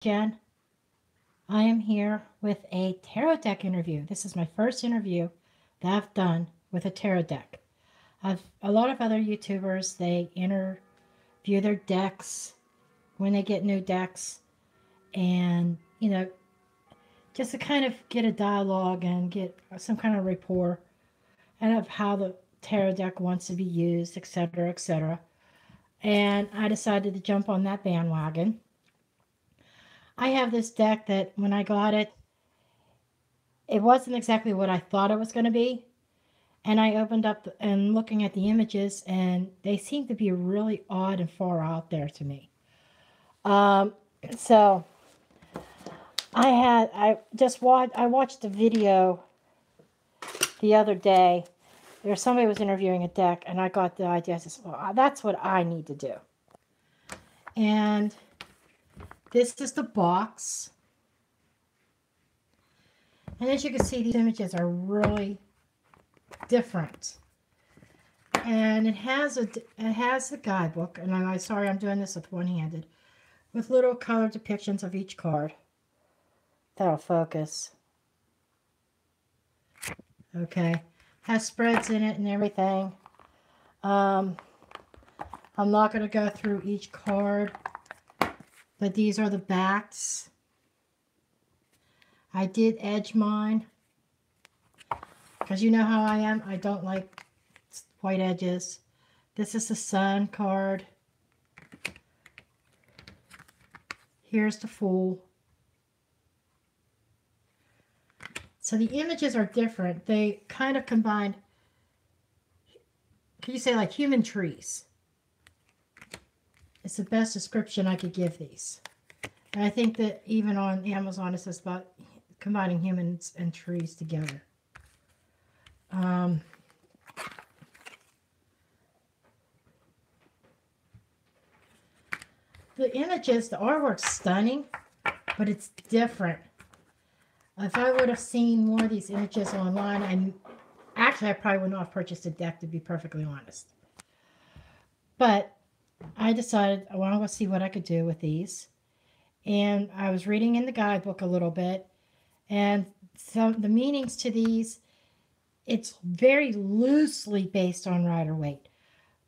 Jen. I am here with a tarot deck interview. This is my first interview that I've done with a tarot deck. A lot of other YouTubers, they interview their decks when they get new decks, and just to kind of get a dialogue and get some kind of rapport and of how the tarot deck wants to be used, etc., etc. And I decided to jump on that bandwagon. I have this deck that when I got it, it wasn't exactly what I thought it was going to be. And I opened up and looking at the images, and they seem to be really odd and far out there to me. So I watched a video the other day. Somebody was interviewing a deck, and I got the idea. I said, well, that's what I need to do. And this is the box. And as you can see, these images are really different. And it has the guidebook, and I'm sorry I'm doing this with one-handed, with little color depictions of each card. That'll focus. Okay. Has spreads in it and everything. I'm not going to go through each card, but these are the backs. I did edge mine, because you know how I am. I don't like white edges. This is the Sun card. Here's the Fool. So the images are different. They kind of combine, can you say, like human trees? It's the best description I could give these. And I think that even on Amazon it says about combining humans and trees together. The images, the artwork's stunning, but it's different. If I would have seen more of these images online, I probably would not have purchased a deck, to be perfectly honest. But I decided, well, I'm going to see what I could do with these. And I was reading in the guidebook a little bit, and some the meanings to these, it's very loosely based on Rider-Waite.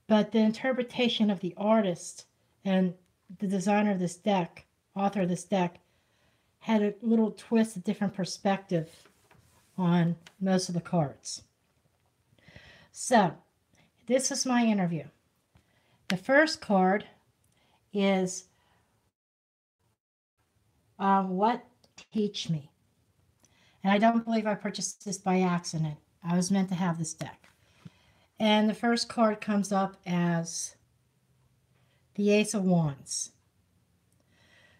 But the interpretation of the artist and the designer of this deck, author of this deck, had a little twist, a different perspective on most of the cards. So, this is my interview. The first card is What Teach Me. And I don't believe I purchased this by accident. I was meant to have this deck. And the first card comes up as the Ace of Wands.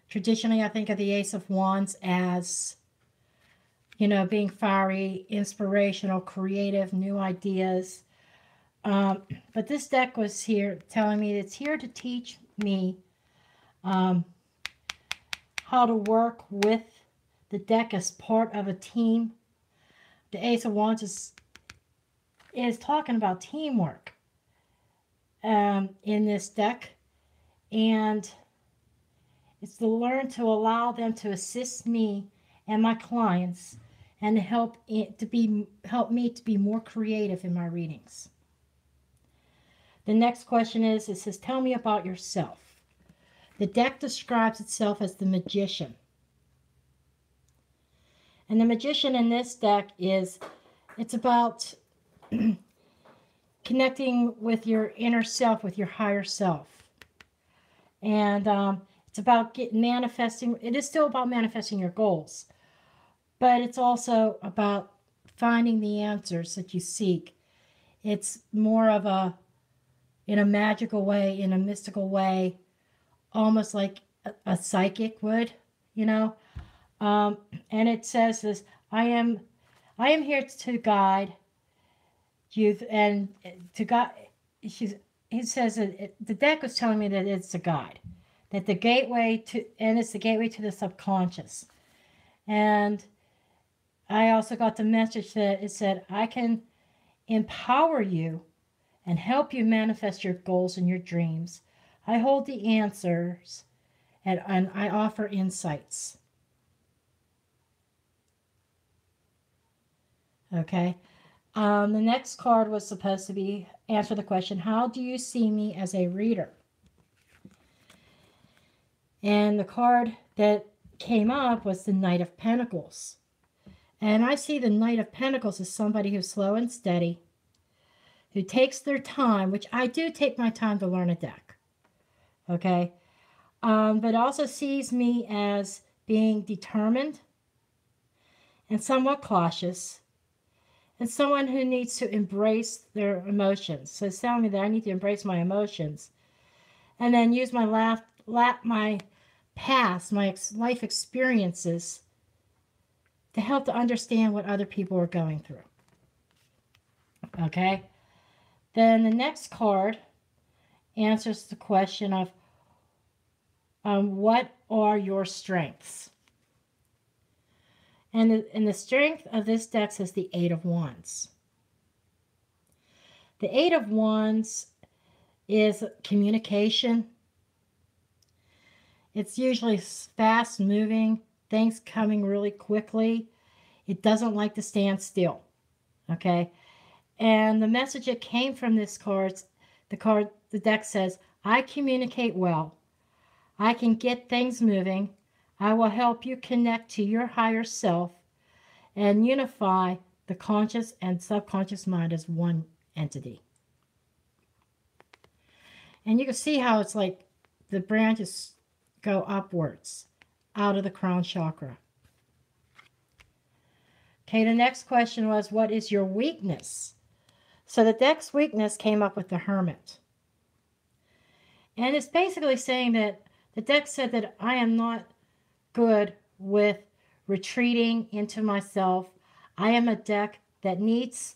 Traditionally, I think of the Ace of Wands as, being fiery, inspirational, creative, new ideas. But this deck was here telling me it's here to teach me how to work with the deck as part of a team. The Ace of Wands is talking about teamwork in this deck. And it's to learn to allow them to assist me and my clients, and to help me to be more creative in my readings. The next question is, it says, tell me about yourself. The deck describes itself as the Magician. And the Magician in this deck it's about connecting with your inner self, with your higher self. And it's about manifesting. It is still about manifesting your goals, but it's also about finding the answers that you seek. It's more of in a magical way, in a mystical way, almost like a psychic would, And it says this: I am here to guide you, and to guide. It says that the deck was telling me that it's a guide. That it's the gateway to the subconscious. And I also got the message that it said, I can empower you and help you manifest your goals and your dreams. I hold the answers and I offer insights. Okay. The next card was supposed to be answer the question, how do you see me as a reader? And the card that came up was the Knight of Pentacles. And I see the Knight of Pentacles as somebody who's slow and steady, who takes their time, which I do take my time to learn a deck. Okay. But also sees me as being determined and somewhat cautious, and someone who needs to embrace their emotions. So it's telling me that I need to embrace my emotions and then use my my past, my life experiences to help to understand what other people are going through. Okay? Then the next card answers the question of what are your strengths? And the strength of this deck says the Eight of Wands. The Eight of Wands is communication. It's usually fast moving, things coming really quickly. It doesn't like to stand still. Okay? And the message that came from this card, the deck says, I communicate well. I can get things moving. I will help you connect to your higher self and unify the conscious and subconscious mind as one entity. And you can see how it's like the branches go upwards out of the crown chakra. Okay, the next question was, what is your weakness? So the deck's weakness came up with the Hermit. And it's basically saying that the deck said that I am not good with retreating into myself. I am a deck that needs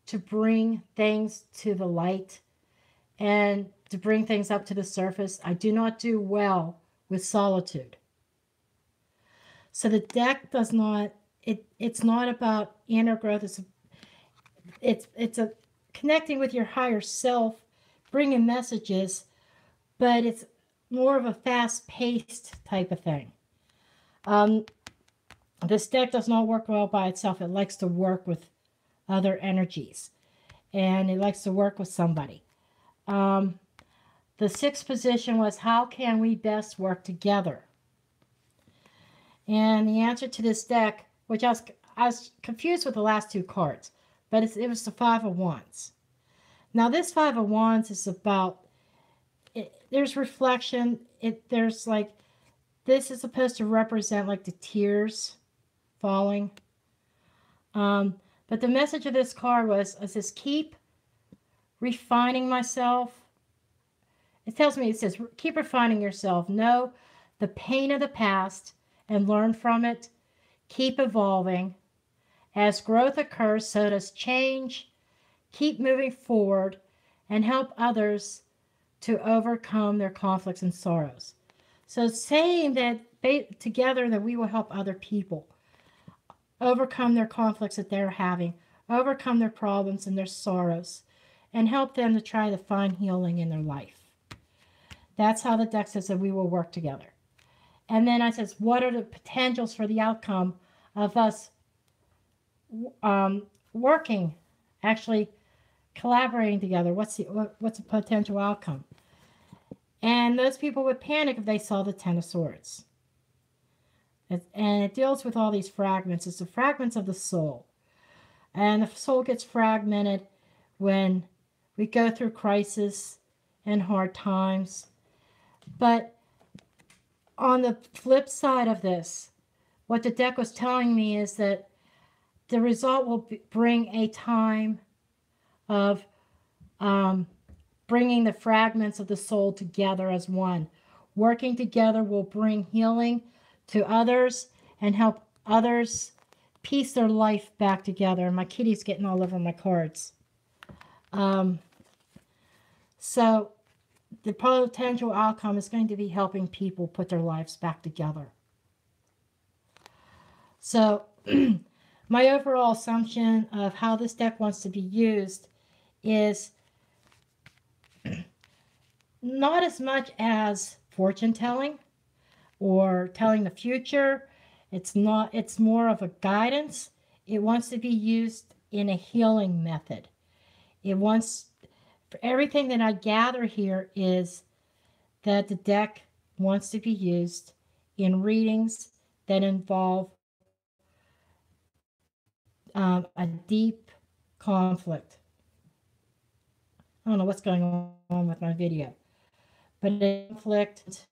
to bring things to the light and to bring things up to the surface. I do not do well with solitude. So the deck does not, it's not about inner growth. It's a connecting with your higher self, bringing messages, but it's more of a fast-paced type of thing. This deck does not work well by itself. It likes to work with other energies, and it likes to work with somebody. The sixth position was, how can we best work together? And the answer to this deck, which I was confused with the last two cards, but it was the Five of Wands. Now this Five of Wands is about, there's reflection. There's like, this is supposed to represent like the tears falling. But the message of this card was, it says, keep refining myself. It tells me, it says, keep refining yourself. Know the pain of the past and learn from it. Keep evolving. As growth occurs, so does change. Keep moving forward and help others to overcome their conflicts and sorrows. So saying that together that we will help other people overcome their conflicts that they're having, overcome their problems and their sorrows, and help them to try to find healing in their life. That's how the deck says that we will work together. And then I says, what are the potentials for the outcome of us working, actually collaborating together? What's the potential outcome? And those people would panic if they saw the Ten of Swords. And it deals with all these fragments. It's the fragments of the soul. And the soul gets fragmented when we go through crisis and hard times. But on the flip side of this, what the deck was telling me is that the result will bring a time of bringing the fragments of the soul together as one. Working together will bring healing to others and help others piece their life back together. My kitty's getting all over my cards. So the potential outcome is going to be helping people put their lives back together. So my overall assumption of how this deck wants to be used is not as much as fortune telling, or telling the future. It's not, it's more of a guidance. It wants to be used in a healing method. It wants, for everything that I gather here is that the deck wants to be used in readings that involve a deep conflict. I don't know what's going on with my video, but a conflict,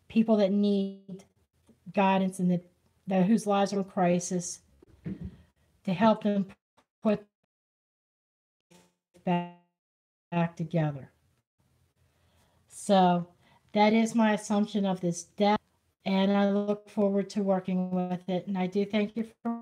people that need guidance and that whose lives are in crisis, to help them put back together. So that is my assumption of this deck, and I look forward to working with it. And I do thank you for